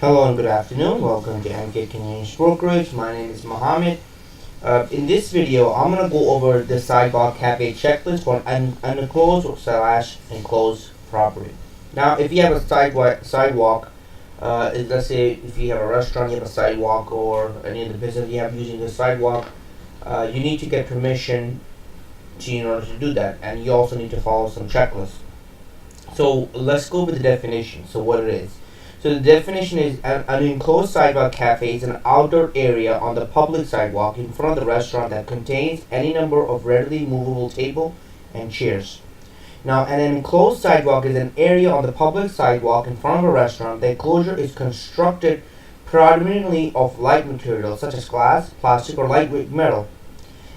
Hello and good afternoon. Welcome to MK Convenience Brokerage. My name is Mohammed. In this video, I'm going to go over the sidewalk cafe checklist for an unenclosed or slash enclosed property. Now, if you have a sidewalk, let's say if you have a restaurant, you have a sidewalk, or any of the business you have using the sidewalk, you need to get permission in order to do that, and you also need to follow some checklists. So let's go with the definition. So what it is. So the definition is an enclosed sidewalk cafe is an outdoor area on the public sidewalk in front of the restaurant that contains any number of readily movable tables and chairs. Now, an enclosed sidewalk is an area on the public sidewalk in front of a restaurant. The enclosure is constructed predominantly of light materials such as glass, plastic, or lightweight metal.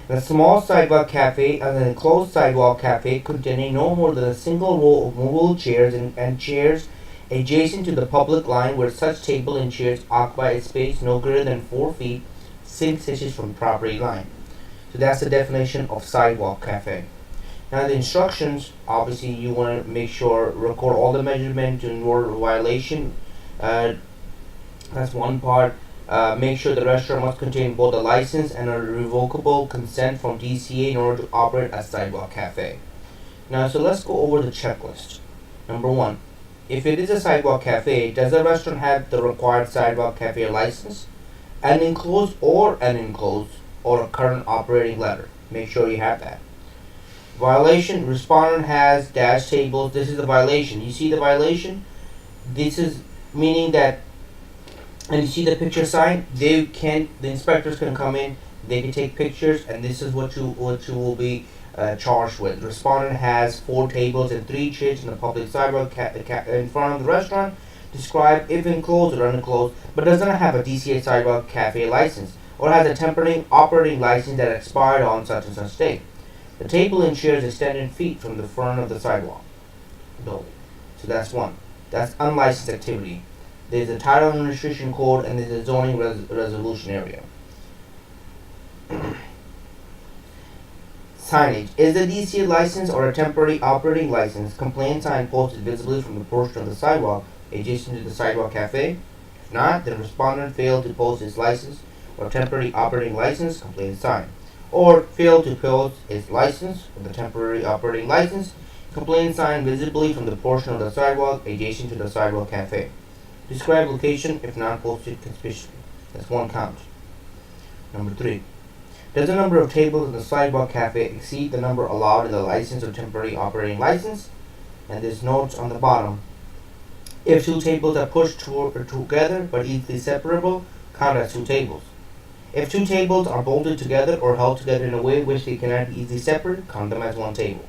A small sidewalk cafe is an enclosed sidewalk cafe containing no more than a single row of movable chairs and chairs adjacent to the public line where such table and chairs occupy a space no greater than 4 feet 6 inches from the property line. So that's the definition of sidewalk cafe. Now the instructions, obviously you want to make sure record all the measurements to avoid violation. That's one part. Make sure the restaurant must contain both a license and a revocable consent from DCA in order to operate a sidewalk cafe. Now, so let's go over the checklist. Number one, if it is a sidewalk cafe, does the restaurant have the required sidewalk cafe license, an enclosed or a current operating letter? Make sure you have that. Violation, respondent has dash tables. This is the violation. You see the violation? This is meaning that, and you see the picture sign, the inspectors can come in, they can take pictures, and this is what you will be charged with. Respondent has 4 tables and 3 chairs in the public sidewalk in front of the restaurant. Describe if enclosed or unenclosed, but does not have a DCA sidewalk cafe license or has a temporary operating license that expired on such and such date. The table and chairs extended feet from the front of the sidewalk building. So that's one. That's unlicensed activity. There's a title and registration code, and there's a zoning resolution area. Signage. Is the DCA license or a temporary operating license complaint sign posted visibly from the portion of the sidewalk adjacent to the sidewalk cafe? If not, then respondent failed to post his license or temporary operating license complaint sign, or failed to post his license or the temporary operating license complaint sign visibly from the portion of the sidewalk adjacent to the sidewalk cafe. Describe location if not posted conspicuously. That's one count. Number 3. Does the number of tables in the sidewalk cafe exceed the number allowed in the license or temporary operating license? And there's notes on the bottom. If 2 tables are pushed together but easily separable, count as 2 tables. If 2 tables are bolted together or held together in a way which they cannot be easily separated, count them as 1 table.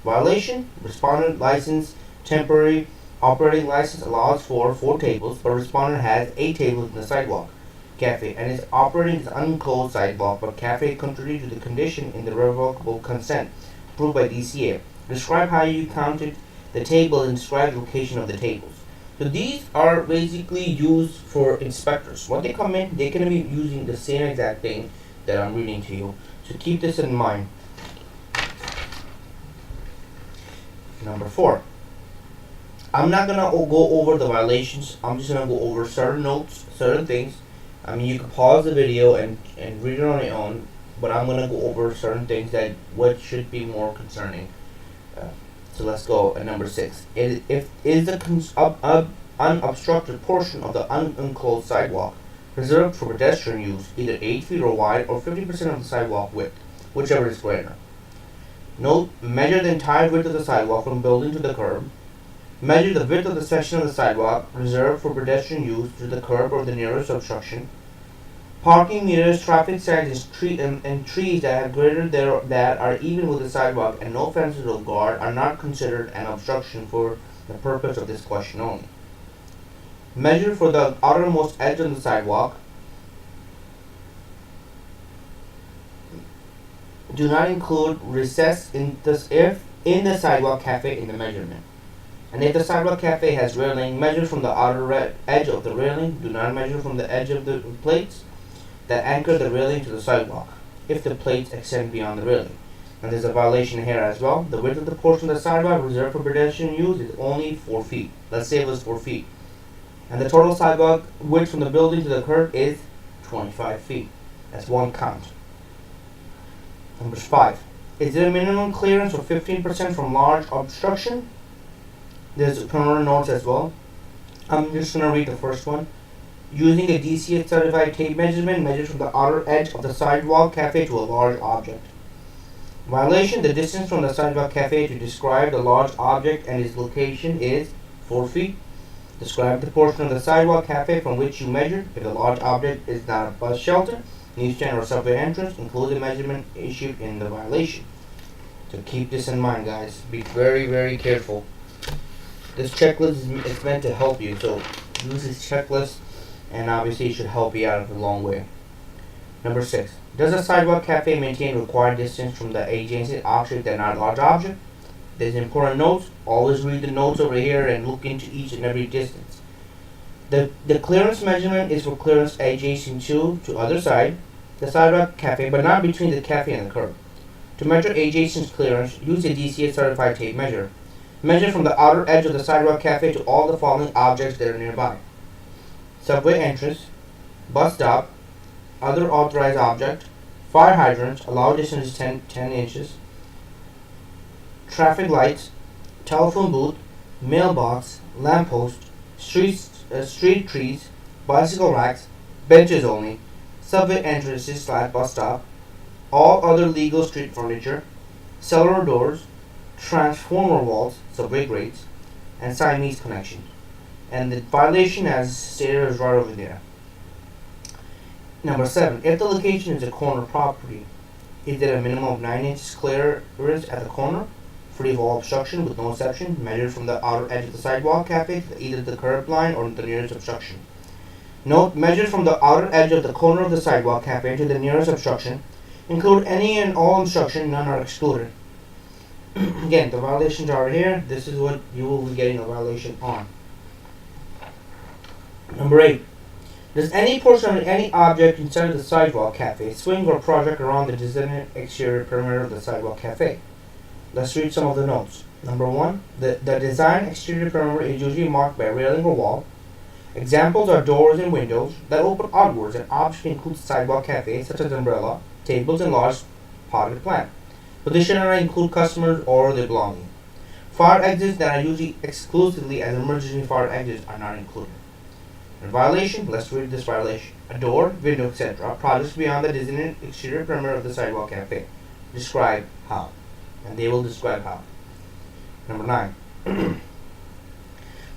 Violation. Respondent license temporary operating license allows for 4 tables, but respondent has 8 tables in the sidewalk cafe and is operating as an unenclosed sidewalk but cafe contrary to the condition in the revocable consent approved by DCA. Describe how you counted the table and describe the location of the tables. So these are basically used for inspectors. When they come in, they're going to be using the same exact thing that I'm reading to you. So keep this in mind. Number 4. I'm not gonna go over the violations. I'm just gonna go over certain notes, certain things. I mean, you can pause the video and read it on your own, but I'm gonna go over certain things that what should be more concerning. So let's go at number 6. If is the unobstructed portion of the unenclosed sidewalk reserved for pedestrian use, either 8 feet or wide, or 50% of the sidewalk width, whichever is greater. Note: measure the entire width of the sidewalk from building to the curb. Measure the width of the section of the sidewalk reserved for pedestrian use to the curb or the nearest obstruction. Parking meters, traffic signs, and trees that have greater that are even with the sidewalk and no fences or guard are not considered an obstruction for the purpose of this question only. Measure for the outermost edge of the sidewalk. Do not include recess in the sidewalk cafe in the measurement. And if the sidewalk cafe has railing, measure from the outer edge of the railing. Do not measure from the edge of the plates that anchor the railing to the sidewalk, if the plates extend beyond the railing. And there's a violation here as well. The width of the portion of the sidewalk reserved for pedestrian use is only 4 feet. Let's say it was 4 feet. And the total sidewalk width from the building to the curb is 25 feet. That's one count. Number 5. Is there a minimum clearance of 15% from large obstruction? There's perimeter notes as well. I'm just going to read the first one. Using a DCA certified tape measurement measured from the outer edge of the sidewalk cafe to a large object. Violation: the distance from the sidewalk cafe to describe the large object and its location is 4 feet. Describe the portion of the sidewalk cafe from which you measured. If the large object is not a bus shelter, newsstand, or subway entrance, include the measurement issued in the violation. So keep this in mind, guys. Be very, very careful. This checklist is meant to help you, so use this checklist, and obviously it should help you out a long way. Number 6. Does a sidewalk cafe maintain required distance from the adjacent object that not large object? There's important notes. Always read the notes over here and look into each and every distance. The clearance measurement is for clearance adjacent to other side, the sidewalk cafe, but not between the cafe and the curb. To measure adjacent clearance, use a DCA certified tape measure. Measure from the outer edge of the sidewalk cafe to all the following objects that are nearby: subway entrance, bus stop, other authorized object, fire hydrant, allowed distance is 10 inches, traffic lights, telephone booth, mailbox, lamppost, street trees, bicycle racks, benches only, subway entrances / bus stop, all other legal street furniture, cellar doors, transformer walls, subway grates, and Siamese connection. And the violation, as stated, is right over there. Number 7. If the location is a corner property, is there a minimum of 9 inches clearance at the corner, free of all obstruction with no exception, measured from the outer edge of the sidewalk cafe to either the curb line or the nearest obstruction? Note: measured from the outer edge of the corner of the sidewalk cafe to the nearest obstruction, include any and all obstruction, none are excluded. Again, the violations are here. This is what you will be getting a violation on. Number 8. Does any portion of any object inside of the sidewalk cafe swing or project around the designated exterior perimeter of the sidewalk cafe? Let's read some of the notes. Number 1. The design exterior perimeter is usually marked by a railing or wall. Examples are doors and windows that open outwards, and objects include sidewalk cafe such as umbrella, tables, and large potted plant. But this should not include customers or their belongings. Fire exits that are usually exclusively as emergency fire exits are not included. In violation, let's read this violation. A door, window, etc. projects beyond the designated exterior perimeter of the sidewalk cafe. Describe how. And they will describe how. Number 9.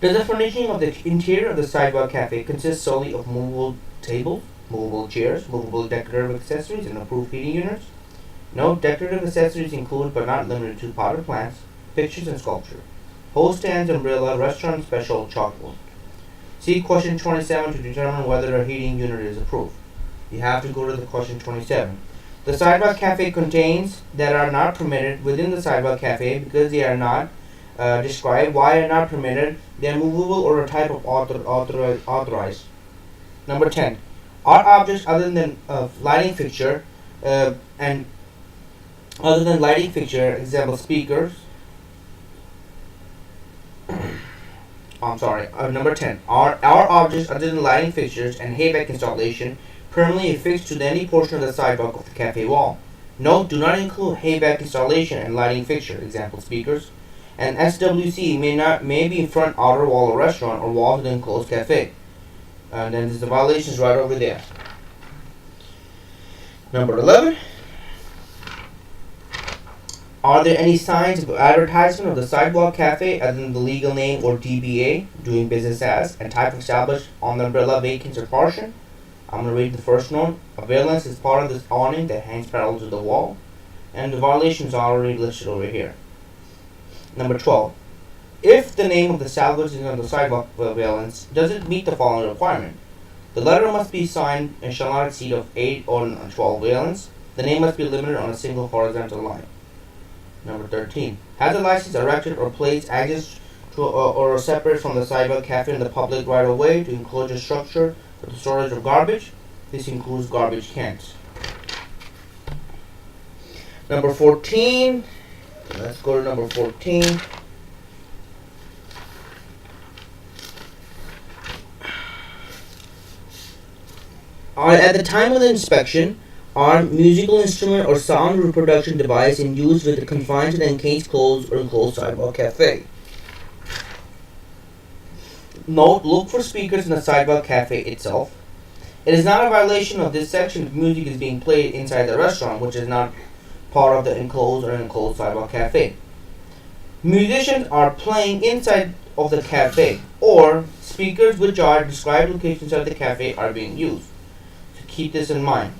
Does the furnishing of the interior of the sidewalk cafe consist solely of movable tables, movable chairs, movable decorative accessories, and approved heating units? No, decorative accessories include but not limited to potted plants, fixtures, and sculpture, hose stands, umbrella, restaurant special, chalkboard. See question 27 to determine whether a heating unit is approved. You have to go to the question 27. The sidewalk cafe contains that are not permitted within the sidewalk cafe because they are not described. Why are not permitted? They are movable or a type of authorized. Number 10. Are objects other than lighting fixture and other than lighting fixture, example speakers. Number 10. Are objects other than lighting fixtures and hayback installation permanently affixed to any portion of the sidewalk of the cafe wall? Note: do not include hayback installation and lighting fixture, example speakers. And SWC may be in front, outer wall of restaurant or wall of the enclosed cafe. And then there's the violations right over there. Number 11. Are there any signs of advertisement of the sidewalk cafe other than the legal name or DBA, doing business as, and type established on the umbrella, vacant, or portion? I'm going to read the first one. A valance is part of this awning that hangs parallel to the wall. And the violations are already listed over here. Number 12. If the name of the salvage is on the sidewalk valance, does it meet the following requirement? The letter must be signed and shall not exceed of 8 or 12 valance. The name must be limited on a single horizontal line. Number 13. Has the license erected or placed access to or separate from the sidewalk cafe in the public right of way to enclosure structure for the storage of garbage? This includes garbage cans. Number 14. Let's go to number 14. At the time of the inspection, are musical instrument or sound reproduction device in use with the confined to the encased, closed, or enclosed sidewalk cafe. Note: look for speakers in the sidewalk cafe itself. It is not a violation of this section if music is being played inside the restaurant, which is not part of the enclosed or enclosed sidewalk cafe. Musicians are playing inside of the cafe, or speakers which are described locations of the cafe are being used. So keep this in mind.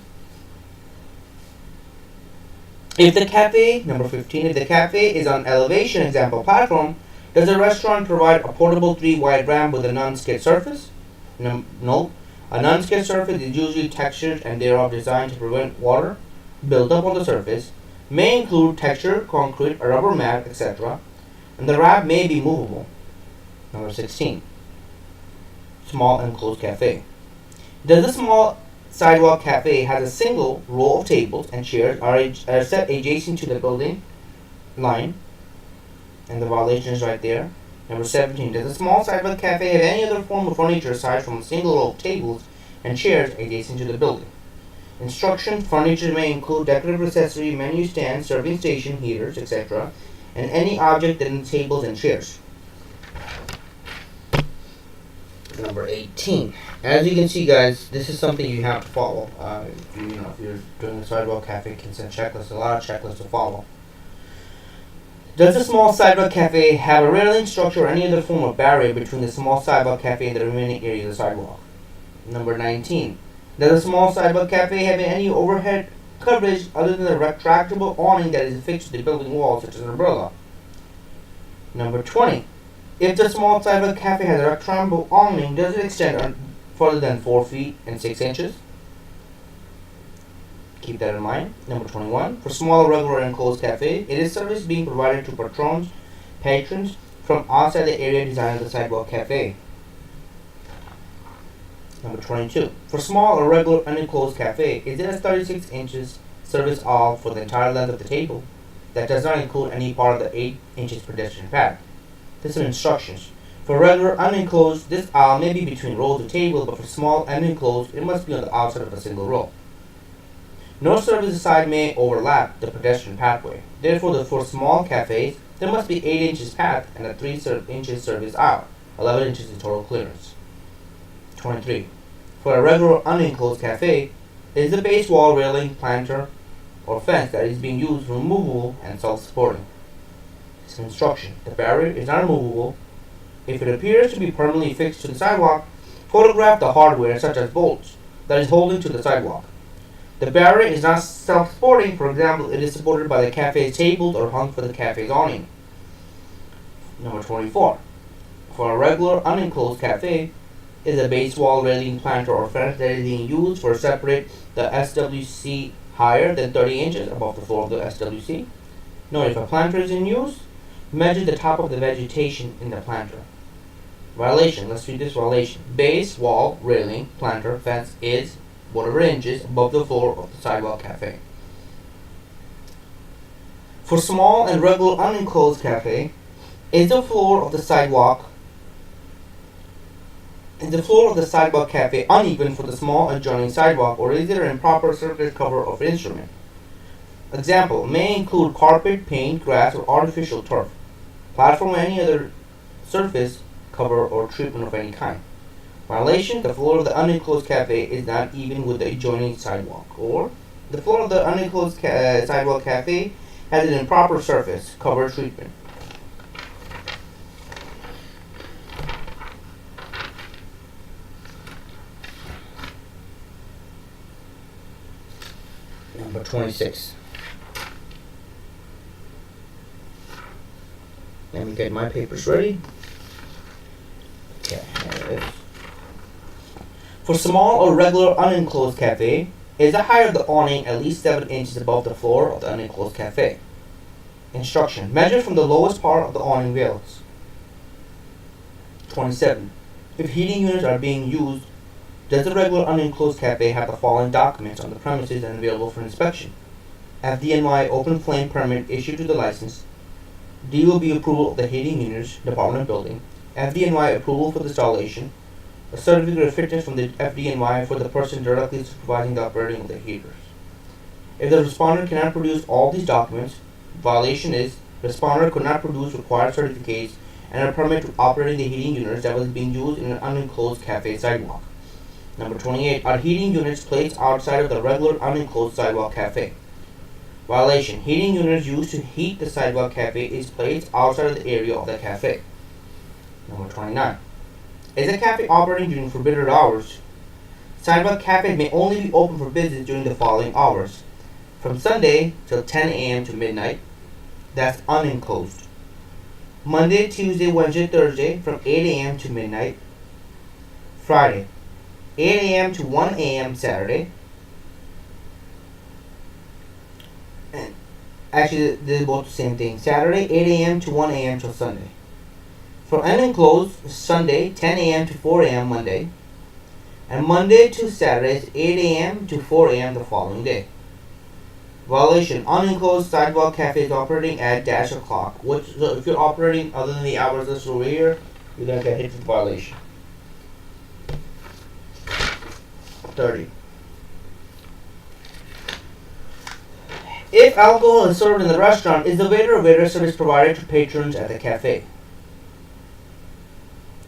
If the cafe, number 15, if the cafe is on elevation, example platform, does the restaurant provide a portable 3-wide ramp with a non-skid surface? No. A non-skid surface is usually textured and thereof designed to prevent water buildup on the surface, may include texture, concrete, a rubber mat, etc., and the ramp may be movable. Number 16. Small enclosed cafe. Does the small sidewalk cafe has a single row of tables and chairs are set adjacent to the building line, and the violation is right there. Number 17. Does the small sidewalk cafe have any other form of furniture aside from a single row of tables and chairs adjacent to the building? Instruction: furniture may include decorative accessory, menu stands, serving station, heaters, etc., and any object that in tables and chairs. Number 18. As you can see, guys, this is something you have to follow. If you're doing the sidewalk cafe consent checklist, a lot of checklists to follow. Does the small sidewalk cafe have a railing structure or any other form of barrier between the small sidewalk cafe and the remaining area of the sidewalk? Number 19. Does the small sidewalk cafe have any overhead coverage other than the retractable awning that is affixed to the building wall, such as an umbrella? Number 20. If the small sidewalk cafe has a retractable awning, does it extend further than 4 feet and 6 inches? Keep that in mind. Number 21. For small, regular, enclosed cafe, it is service being provided to patrons from outside the area designed of the sidewalk cafe. Number 22. For small or regular unenclosed cafe, is it a 36 inches service aisle for the entire length of the table that does not include any part of the 8 inches pedestrian path? This is instructions. For regular unenclosed, this aisle may be between rows of tables, but for small and enclosed, it must be on the outside of a single row. No service side may overlap the pedestrian pathway. Therefore, for small cafes, there must be 8 inches path and a 3 inches service aisle, 11 inches in total clearance. 23. For a regular unenclosed cafe, is the base wall, railing, planter, or fence that is being used removable and self-supporting? It's an instruction. The barrier is not removable. If it appears to be permanently fixed to the sidewalk, photograph the hardware such as bolts that is holding to the sidewalk. The barrier is not self-supporting. For example, it is supported by the cafe's tables or hung for the cafe's awning. Number 24. For a regular unenclosed cafe, is a base wall, railing, planter, or fence that is being used for separate the SWC higher than 30 inches above the floor of the SWC. Note: if a planter is in use, measure the top of the vegetation in the planter. Violation. Let's read this violation. Base wall, railing, planter, fence is whatever inches above the floor of the sidewalk cafe. For small and regular unenclosed cafe, is the floor of the sidewalk cafe uneven for the small adjoining sidewalk, or is there an improper surface cover of instrument? Example may include carpet, paint, grass, or artificial turf, platform, or any other surface cover or treatment of any kind. Violation: the floor of the unenclosed cafe is not even with the adjoining sidewalk, or the floor of the unenclosed sidewalk cafe has an improper surface cover treatment. Number 26. Let me get my papers ready. Okay, there it is. For small or regular unenclosed cafe, is the height of the awning at least 7 inches above the floor of the unenclosed cafe? Instruction: measure from the lowest part of the awning rails. 27. If heating units are being used, does the regular unenclosed cafe have the following documents on the premises and available for inspection? FDNY open flame permit issued to the license, DOB approval of the heating units, Department of Building, FDNY approval for the installation, a certificate of fitness from the FDNY for the person directly supervising the operating of the heaters. If the respondent cannot produce all these documents, violation is respondent could not produce required certificates and a permit to operate the heating units that was being used in an unenclosed cafe sidewalk. Number 28. Are heating units placed outside of the regular unenclosed sidewalk cafe? Violation. Heating units used to heat the sidewalk cafe is placed outside of the area of the cafe. Number 29. Is a cafe operating during forbidden hours? Sidewalk cafes may only be open for business during the following hours: from Sunday till 10 a.m. to midnight. That's unenclosed. Monday, Tuesday, Wednesday, Thursday from 8 a.m. to midnight. Friday, 8 a.m. to 1 a.m. Saturday. And actually, they're both the same thing. Saturday, 8 a.m. to 1 a.m. till Sunday. For unenclosed, Sunday, 10 a.m. to 4 a.m. Monday. And Monday to Saturday is 8 a.m. to 4 a.m. the following day. Violation. Unenclosed sidewalk cafes operating at dash o'clock. So if you're operating other than the hours listed over here, you're going to get hit with violation. 30. If alcohol is served in the restaurant, is the waiter or waitress service provided to patrons at the cafe?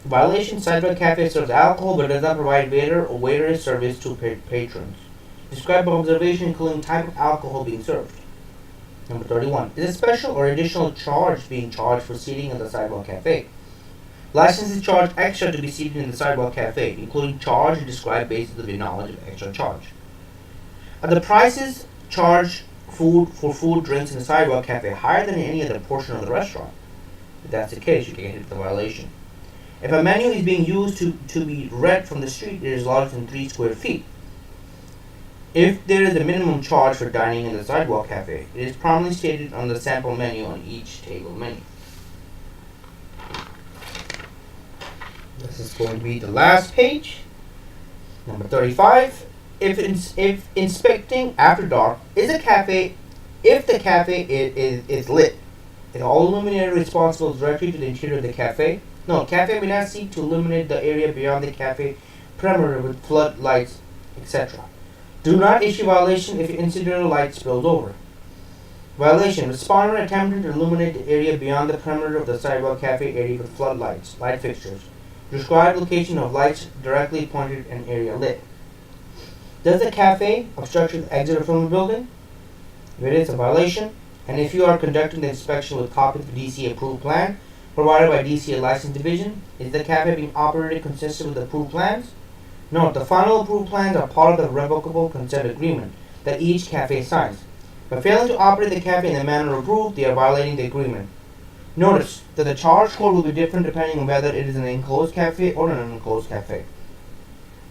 Violation. Sidewalk cafe serves alcohol but does not provide waiter or waitress service to patrons. Describe by observation including type of alcohol being served. Number 31. Is a special or additional charge being charged for seating in the sidewalk cafe? License is charged extra to be seated in the sidewalk cafe, including charge and described basis of your knowledge of extra charge. Are the prices charged for food, drinks in the sidewalk cafe higher than in any other portion of the restaurant? If that's the case, you can hit the violation. If a menu is being used to be read from the street, it is larger than 3 square feet. If there is a minimum charge for dining in the sidewalk cafe, it is prominently stated on the sample menu on each table menu. This is going to be the last page. Number 35. If inspecting after dark, if the cafe is lit, is all illuminator responsible directly to the interior of the cafe? No, cafe may not seek to illuminate the area beyond the cafe perimeter with floodlights, etc. Do not issue violation if incidental light spills over. Violation. Respondent attempted to illuminate the area beyond the perimeter of the sidewalk cafe area with floodlights, light fixtures. Describe location of lights directly pointed and area lit. Does the cafe obstruct the exit from the building? If it is a violation, and if you are conducting the inspection with copy of the DCA approved plan provided by DCA License Division, is the cafe being operated consistent with the approved plans? Note, the final approved plans are part of the revocable consent agreement that each cafe signs. By failing to operate the cafe in the manner approved, they are violating the agreement. Notice that the charge code will be different depending on whether it is an enclosed cafe or an unenclosed cafe.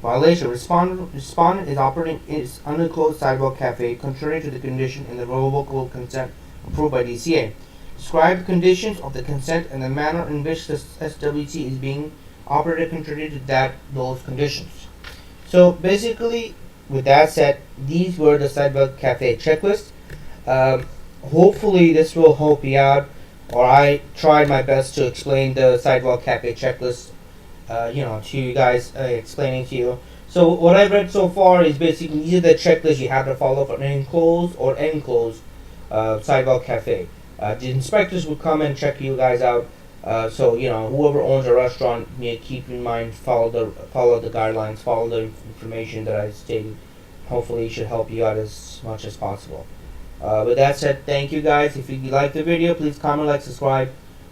Violation. Respondent is operating its unenclosed sidewalk cafe contrary to the condition in the revocable consent approved by DCA. Describe the conditions of the consent and the manner in which the SWC is being operated contrary to those conditions. So basically, with that said, these were the sidewalk cafe checklist. Hopefully this will help you out, or I tried my best to explain the sidewalk cafe checklist to you guys, explaining to you. So what I've read so far is basically these are the checklists you have to follow for an enclosed or enclosed sidewalk cafe. The inspectors will come and check you guys out. So whoever owns a restaurant, keep in mind, follow the guidelines, follow the information that I stated. Hopefully, it should help you out as much as possible. With that said, thank you guys. If you like the video, please comment, like, subscribe.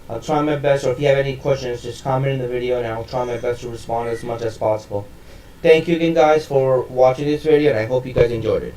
I'll try my best, or if you have any questions, just comment in the video and I'll try my best to respond as much as possible. Thank you again guys for watching this video, and I hope you guys enjoyed it.